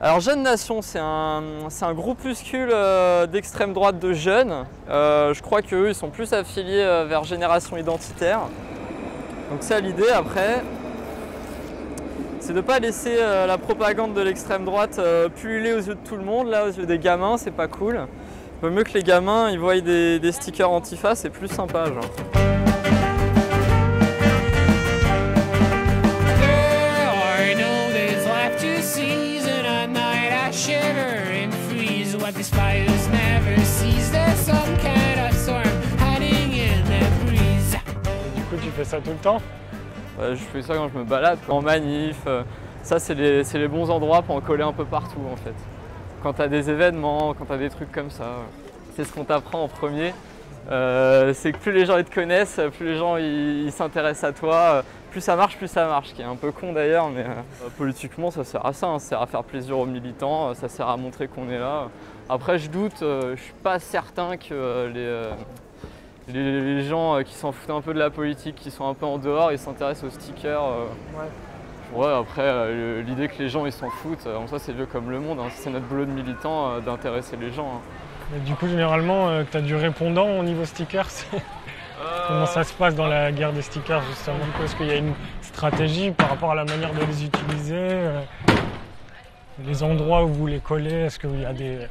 Alors Jeunes Nation, c'est un groupuscule d'extrême droite de jeunes. Je crois qu'eux, ils sont plus affiliés vers Génération Identitaire. Donc ça, l'idée après, c'est de ne pas laisser la propagande de l'extrême droite pulluler aux yeux de tout le monde, là, aux yeux des gamins, c'est pas cool. Il vaut mieux que les gamins ils voient des stickers Antifa, c'est plus sympa, genre. Du coup, tu fais ça tout le temps? Ouais, je fais ça quand je me balade, en manif. Ça, c'est les bons endroits pour en coller un peu partout, en fait. Quand tu as des événements, quand tu as des trucs comme ça, c'est ce qu'on t'apprend en premier. C'est que plus les gens ils te connaissent, plus les gens ils s'intéressent à toi, plus ça marche, ce qui est un peu con d'ailleurs, mais politiquement ça sert à ça, hein, ça sert à faire plaisir aux militants, ça sert à montrer qu'on est là. Après je doute, je suis pas certain que les gens qui s'en foutent un peu de la politique, qui sont un peu en dehors, ils s'intéressent aux stickers. Ouais, après l'idée que les gens ils s'en foutent, en soi c'est vieux comme le monde, hein, c'est notre boulot de militant d'intéresser les gens. Hein. Mais du coup, généralement, tu as du répondant au niveau stickers. Comment ça se passe dans la guerre des stickers, justement? Est-ce qu'il y a une stratégie par rapport à la manière de les utiliser? Les endroits où vous les collez, est-ce qu'il y a des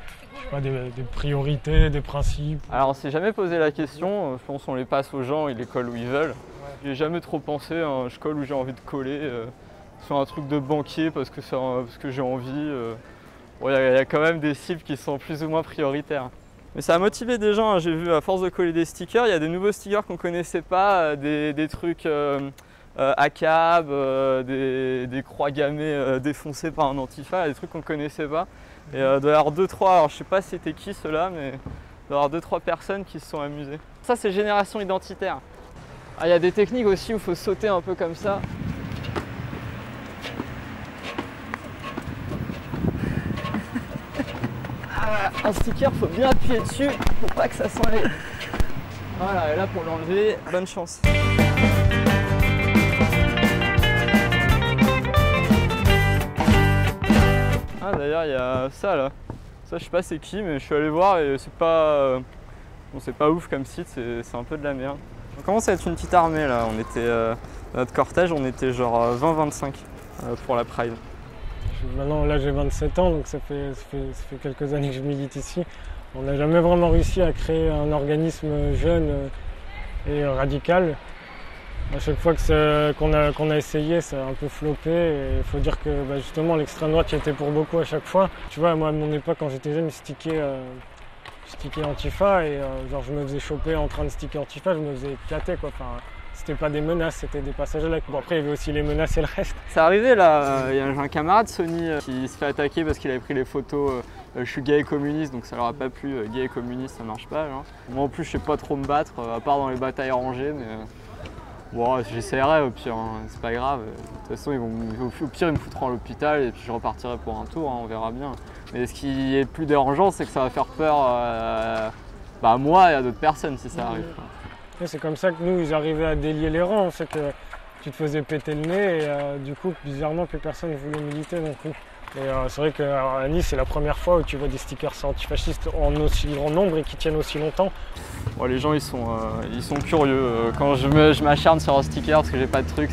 priorités, des principes? Alors, on s'est jamais posé la question. Je pense qu'on les passe aux gens, ils les collent où ils veulent. Ouais. J'ai jamais trop pensé, hein, je colle où j'ai envie de coller. Sur un truc de banquier parce que j'ai envie. Il y a quand même des cibles qui sont plus ou moins prioritaires. Mais ça a motivé des gens, hein. J'ai vu à force de coller des stickers, il y a des nouveaux stickers qu'on ne connaissait pas, des trucs ACAB, des croix gammées défoncées par un Antifa, des trucs qu'on ne connaissait pas. Et il doit y avoir 2-3, alors je ne sais pas c'était qui ceux-là, mais il doit y avoir 2-3 personnes qui se sont amusées. Ça c'est Génération Identitaire. Ah, il y a des techniques aussi où il faut sauter un peu comme ça. Un sticker, faut bien appuyer dessus pour pas que ça s'enlève. Voilà, et là pour l'enlever, bonne chance. Ah d'ailleurs il y a ça là. Ça je sais pas c'est qui mais je suis allé voir et c'est pas ouf comme site, c'est un peu de la merde. On commence à être une petite armée là, notre cortège on était genre 20-25 pour la Pride. Maintenant, là, j'ai 27 ans, donc ça fait quelques années que je milite ici. On n'a jamais vraiment réussi à créer un organisme jeune et radical. À chaque fois qu'on a essayé, ça a un peu floppé. Et il faut dire que justement, l'extrême droite y était pour beaucoup à chaque fois. Tu vois, moi, à mon époque, quand j'étais jeune, je stickais Antifa et genre, je me faisais choper en train de sticker Antifa, je me faisais éclater, quoi. Enfin, c'était pas des menaces, c'était des passages à l'acte. Bon, après, il y avait aussi les menaces et le reste. C'est arrivé là, j'ai un camarade Sony qui se fait attaquer parce qu'il avait pris les photos je suis gay et communiste, donc ça leur a pas plu. Gay et communiste, ça marche pas. Genre. Moi en plus, je sais pas trop me battre, à part dans les batailles rangées, mais bon, j'essaierai au pire, hein, c'est pas grave. De toute façon, au pire, ils me foutront à l'hôpital et puis je repartirai pour un tour, hein, on verra bien. Mais ce qui est plus dérangeant, c'est que ça va faire peur à moi et à d'autres personnes si ça arrive. C'est comme ça que nous, ils arrivaient à délier les rangs. En fait, tu te faisais péter le nez et du coup, bizarrement, plus personne ne voulait militer non plus. Et c'est vrai qu'à Nice, c'est la première fois où tu vois des stickers antifascistes en aussi grand nombre et qui tiennent aussi longtemps. Bon, les gens, ils sont curieux. Quand je m'acharne sur un sticker parce que j'ai pas de truc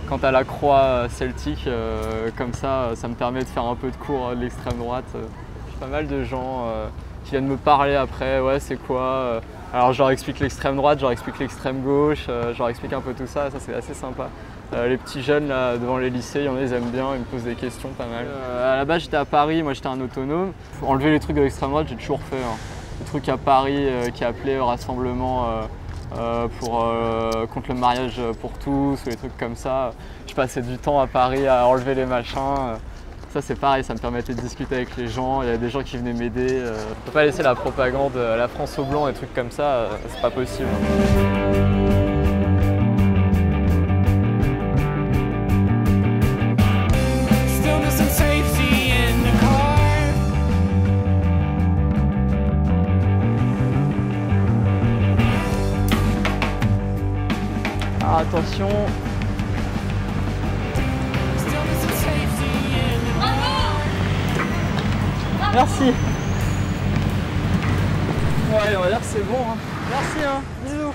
quant à la croix celtique, comme ça me permet de faire un peu de cours de l'extrême droite. J'ai pas mal de gens qui viennent me parler après, ouais, c'est quoi alors je leur explique l'extrême droite, je leur explique l'extrême gauche, je leur explique un peu tout ça c'est assez sympa. Les petits jeunes là devant les lycées, il y en a ils aiment bien, ils me posent des questions pas mal. À la base j'étais à Paris, moi j'étais un autonome. Pour enlever les trucs de l'extrême droite, j'ai toujours fait. Hein. Les trucs à Paris qui appelaient au rassemblement contre le mariage pour tous, ou les trucs comme ça. Je passais du temps à Paris à enlever les machins. Ça c'est pareil, ça me permettait de discuter avec les gens, il y a des gens qui venaient m'aider. On peut pas laisser la propagande, la France au blanc, des trucs comme ça, c'est pas possible. Ah, attention. Merci. Ouais, on va dire que c'est bon. Hein. Merci, hein. Bisous.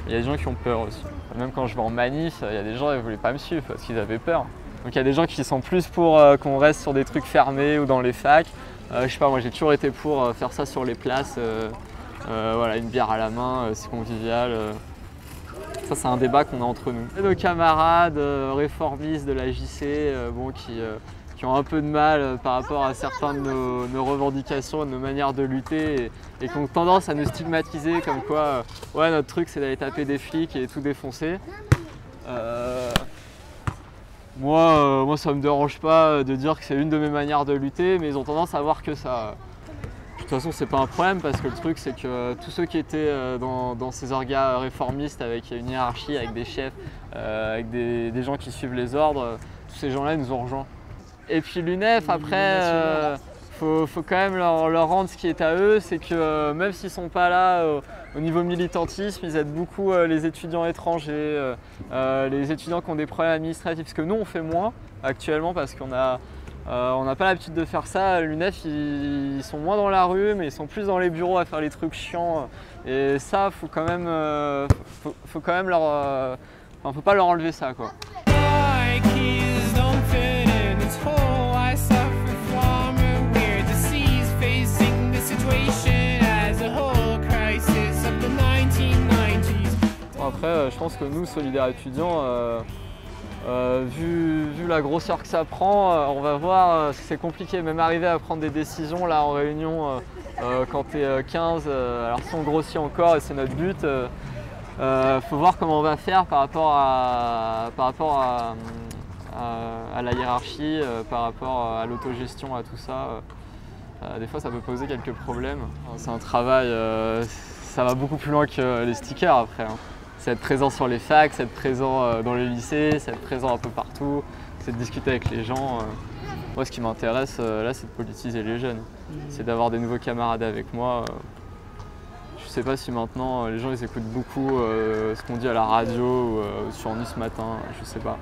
Il y a des gens qui ont peur aussi. Même quand je vais en manif, il y a des gens qui ne voulaient pas me suivre parce qu'ils avaient peur. Donc il y a des gens qui sont plus pour qu'on reste sur des trucs fermés ou dans les facs. Je sais pas, moi j'ai toujours été pour faire ça sur les places. Voilà, une bière à la main, c'est convivial. Ça c'est un débat qu'on a entre nous. Et nos camarades réformistes de la JC bon, qui ont un peu de mal par rapport à certains de nos revendications, de nos manières de lutter et qui ont tendance à nous stigmatiser comme quoi ouais, notre truc c'est d'aller taper des flics et tout défoncer. Moi ça me dérange pas de dire que c'est une de mes manières de lutter, mais ils ont tendance à voir que ça. De toute façon c'est pas un problème parce que le truc c'est que tous ceux qui étaient dans ces orgas réformistes avec une hiérarchie, avec des chefs, avec des gens qui suivent les ordres, tous ces gens-là ils nous ont rejoints. Et puis l'UNEF, après, faut quand même leur rendre ce qui est à eux, c'est que même s'ils ne sont pas là au niveau militantisme, ils aident beaucoup les étudiants étrangers, les étudiants qui ont des problèmes administratifs, parce que nous on fait moins actuellement parce qu'on n'a pas l'habitude de faire ça. L'UNEF, ils sont moins dans la rue, mais ils sont plus dans les bureaux à faire les trucs chiants. Et ça, faut quand même leur... Enfin, faut pas leur enlever ça, quoi. Après, je pense que nous, Solidaires étudiants, vu la grosseur que ça prend, on va voir, c'est compliqué, même arriver à prendre des décisions là en réunion quand tu es 15, alors si on grossit encore et c'est notre but, faut voir comment on va faire par rapport à la hiérarchie, par rapport à l'autogestion, à tout ça. Des fois ça peut poser quelques problèmes. C'est un travail, ça va beaucoup plus loin que les stickers après. Hein. C'est être présent sur les facs, c'est être présent dans les lycées, c'est être présent un peu partout, c'est de discuter avec les gens. Moi ce qui m'intéresse là c'est de politiser les jeunes, c'est d'avoir des nouveaux camarades avec moi. Je sais pas si maintenant les gens ils écoutent beaucoup ce qu'on dit à la radio ou sur Nice Matin, je sais pas.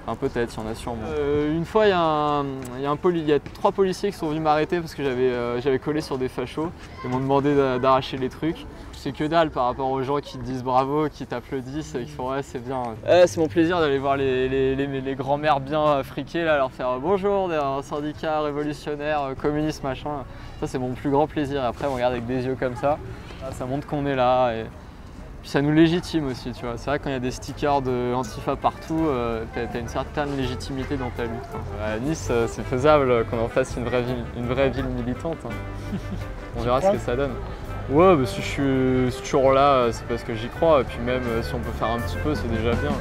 Enfin, peut-être, il y en a sûrement. Une fois, il y a 3 policiers qui sont venus m'arrêter parce que j'avais collé sur des fachos. Ils m'ont demandé d'arracher les trucs. C'est que dalle par rapport aux gens qui te disent bravo, qui t'applaudissent, qui font ouais, c'est bien. C'est mon plaisir d'aller voir les grands-mères bien friquées, là, leur faire bonjour, un syndicat révolutionnaire, communiste, machin. Ça, c'est mon plus grand plaisir. Après, on regarde avec des yeux comme ça. Ça montre qu'on est là. Puis ça nous légitime aussi, tu vois. C'est vrai quand il y a des stickers de Antifa partout, t'as une certaine légitimité dans ta lutte. À Nice, c'est faisable qu'on en fasse une vraie ville militante. Hein. On verra ce que ça donne. Ouais, bah, si je suis toujours là, c'est parce que j'y crois. Et puis même si on peut faire un petit peu, c'est déjà bien.